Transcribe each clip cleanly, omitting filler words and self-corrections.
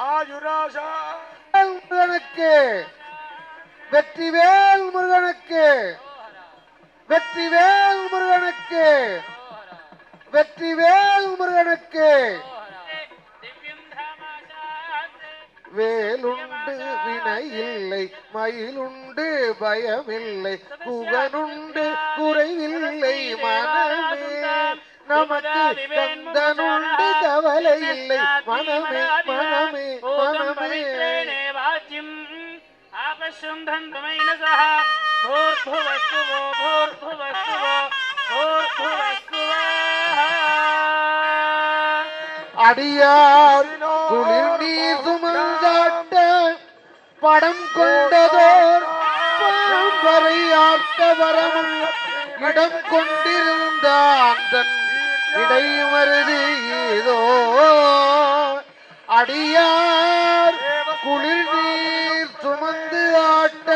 ஆயுராசா முருகனுக்கு வெற்றிவேல் முருகனுக்கு வெற்றிவேல் முருகனுக்கு வெற்றிவேல் முருகனுக்கு வேலுண்டு வினையில்லை மயிலுண்டு பயமில்லை குகனுண்டு குறைவில்லை மனமே நமக்கு கந்தனுண்டு கவலை இல்லை மனமே மனமே மனமே அடியார் குளிர் நீர் சுமந்தாட்ட படம் கொண்டதோர் வரையாட்ட வரமும் இடம் கொண்டிருந்த அந்தன் இடைமருதி ஏதோ அடியார் குளிர் நீர் சுமந்து ஆட்ட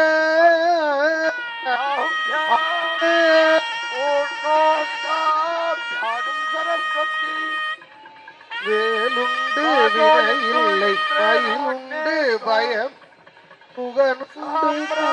வேலுண்டு வினையில்லை மயிலுண்டு பயம் புகனுண்டு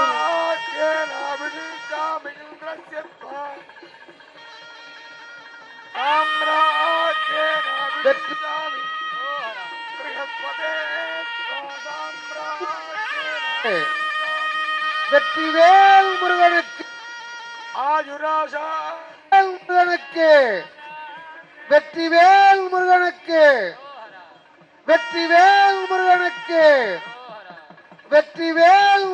வெற்றிவேல் முருகனுக்கு ஆயுராசா முருகனுக்கு வெற்றிவேல் முருகனுக்கு வெற்றிவேல் முருகனுக்கு வெற்றிவேல்